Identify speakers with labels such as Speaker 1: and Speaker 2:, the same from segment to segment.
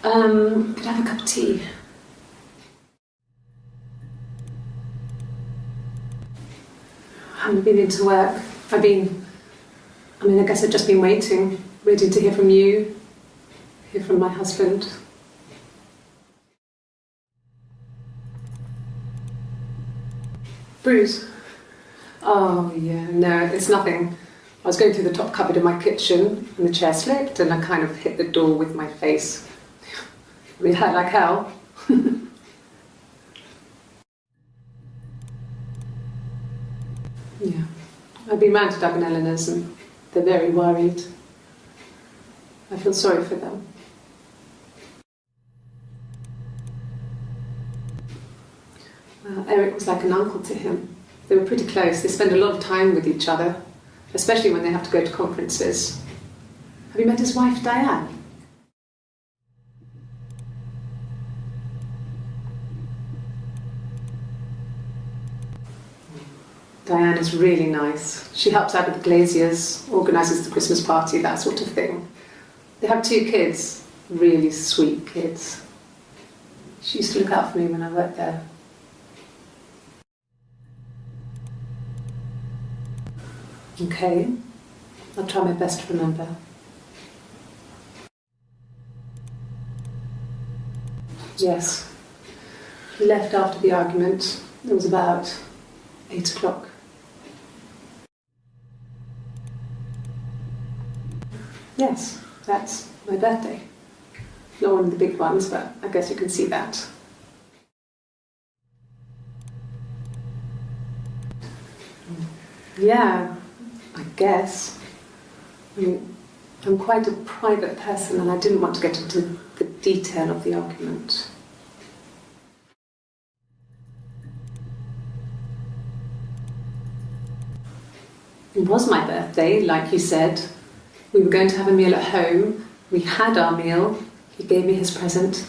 Speaker 1: Could I have a cup of tea? I haven't been into work. I guess I've just been waiting to hear from you, hear from my husband. Bruise? Oh, yeah, no, it's nothing. I was going through the top cupboard in my kitchen and the chair slipped and I kind of hit the door with my face. I mean, it hurt like hell. Yeah. I've been round to Doug and Eleanor's and they're very worried. I feel sorry for them. Well, Eric was like an uncle to him. They were pretty close. They spend a lot of time with each other, especially when they have to go to conferences. Have you met his wife, Diane? Diane is really nice. She helps out with the glaziers, organises the Christmas party, that sort of thing. They have 2 kids, really sweet kids. She used to look out for me when I worked there. Okay, I'll try my best to remember. Yes, he left after the argument. It was about 8 o'clock. Yes, that's my birthday. Not one of the big ones, but I guess you can see that. Yeah, I guess. I mean, I'm quite a private person and I didn't want to get into the detail of the argument. It was my birthday, like you said. We were going to have a meal at home. We had our meal. He gave me his present.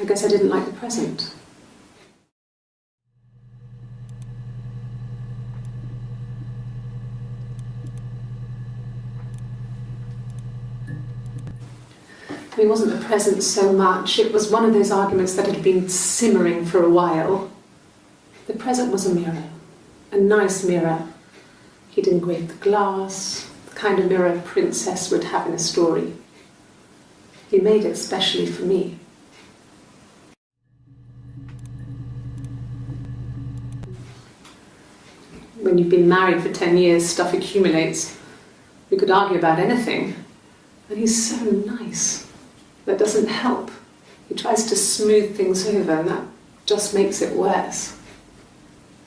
Speaker 1: I guess I didn't like the present. It wasn't the present so much. It was one of those arguments that had been simmering for a while. The present was a mirror, a nice mirror. He'd engraved the glass, the kind of mirror a princess would have in a story. He made it specially for me. When you've been married for 10 years, stuff accumulates. You could argue about anything. And he's so nice. That doesn't help. He tries to smooth things over and that just makes it worse.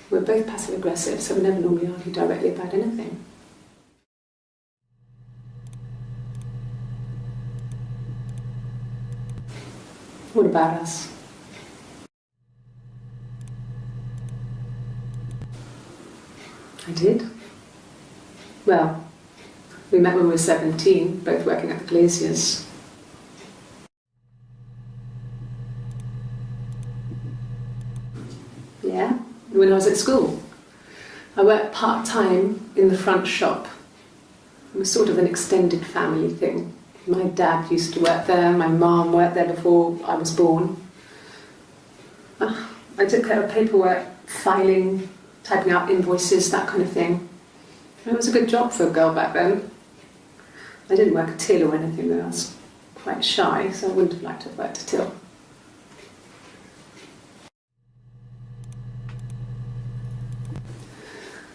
Speaker 1: We're both passive-aggressive, so we never normally argue directly about anything. What about us? I did. Well, we met when we were 17, both working at the glaziers. Yeah, when I was at school. I worked part-time in the front shop. It was sort of an extended family thing. My dad used to work there, my mum worked there before I was born. I took care of paperwork, filing, typing out invoices, that kind of thing. It was a good job for a girl back then. I didn't work a till or anything though. I was quite shy, so I wouldn't have liked to have worked a till.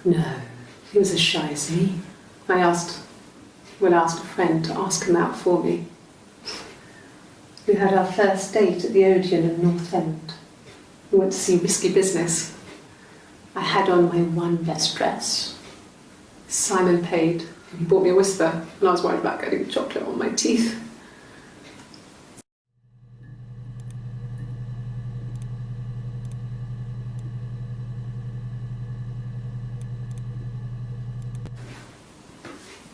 Speaker 1: No, he was as shy as me. I asked a friend to ask him out for me. We had our first date at the Odeon in North End. We went to see Risky Business. I had on my one best dress. Simon paid, and he bought me a whisper, and I was worried about getting chocolate on my teeth.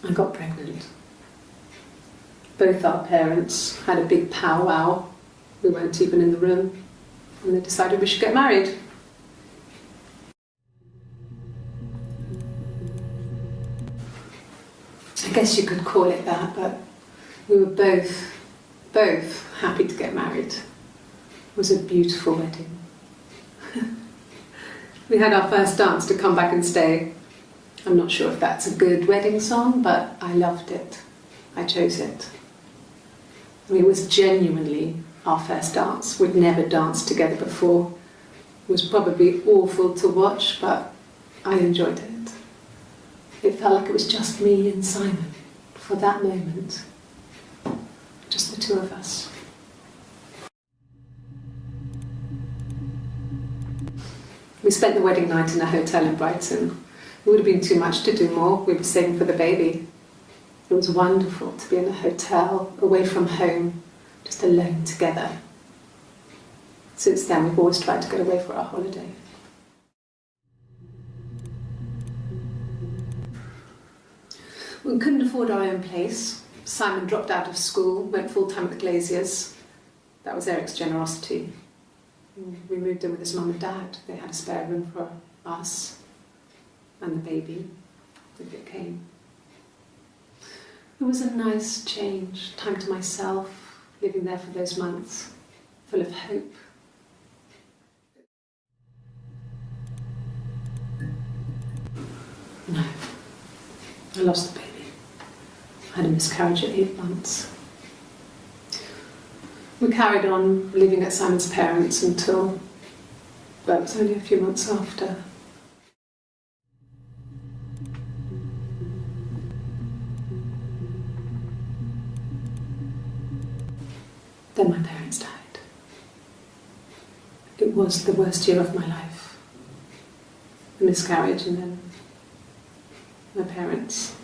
Speaker 1: I got pregnant. Both our parents had a big powwow. We weren't even in the room. And they decided we should get married. I guess you could call it that, but we were both both happy to get married. It was a beautiful wedding. We had our first dance to Come Back and Stay. I'm not sure if that's a good wedding song, but I loved it. I chose it. I mean, it was genuinely our first dance. We'd never danced together before. It was probably awful to watch, but I enjoyed it. It felt like it was just me and Simon for that moment. Just the two of us. We spent the wedding night in a hotel in Brighton. It would have been too much to do more. We were saving for the baby. It was wonderful to be in a hotel, away from home, just alone together. Since then, we've always tried to get away for our holiday. We couldn't afford our own place. Simon dropped out of school, went full-time at the Glaziers. That was Eric's generosity. We moved in with his mum and dad. They had a spare room for us and the baby, if it came. It was a nice change, time to myself, living there for those months, full of hope. No, I lost the baby. I had a miscarriage at 8 months. We carried on living at Simon's parents until, well, it was only a few months after. Then my parents died. It was the worst year of my life. A miscarriage and then my parents.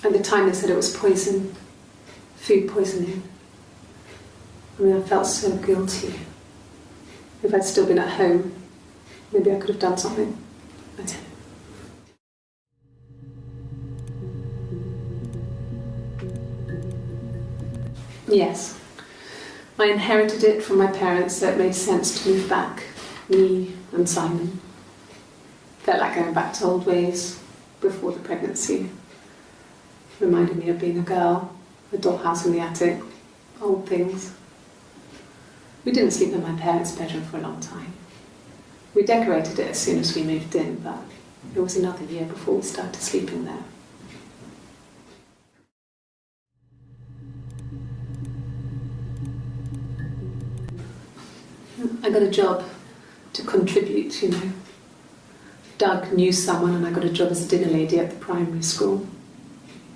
Speaker 1: At the time they said it was poison, food poisoning. I mean, I felt so guilty. If I'd still been at home, maybe I could have done something. I didn't. Yes, I inherited it from my parents, so it made sense to move back, me and Simon. Felt like going back to old ways before the pregnancy. Reminded me of being a girl, a dollhouse in the attic, old things. We didn't sleep in my parents' bedroom for a long time. We decorated it as soon as we moved in, but it was another year before we started sleeping there. I got a job to contribute, you know. Doug knew someone and I got a job as a dinner lady at the primary school.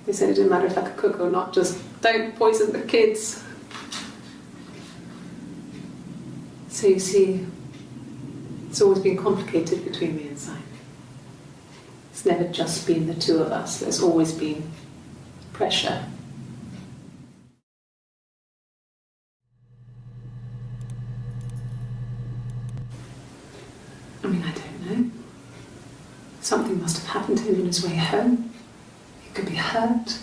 Speaker 1: They said it didn't matter if I could cook or not, just don't poison the kids. So you see, it's always been complicated between me and Simon. It's never just been the two of us, there's always been pressure. I mean, I don't know. Something must have happened to him on his way home. He could be hurt.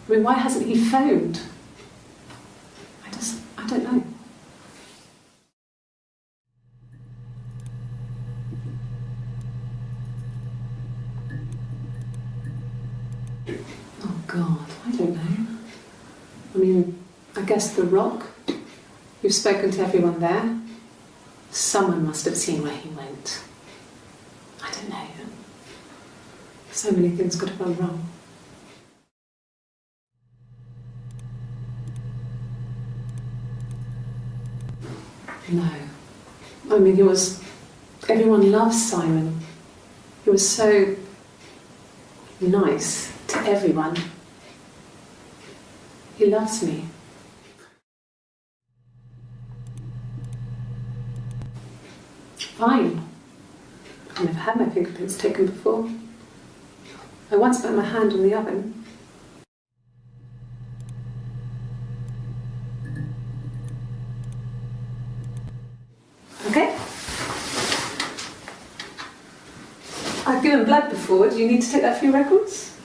Speaker 1: I mean, why hasn't he phoned? I don't know. Oh God, I don't know. I mean, I guess the Rock. You've spoken to everyone there. Someone must have seen where he went. I don't know. So many things could have gone wrong. No. I mean, everyone loves Simon. He was so nice to everyone. He loves me. Fine. I've never had my fingerprints taken before. I once burnt my hand on the oven. Okay. I've given blood before. Do you need to take that for your records?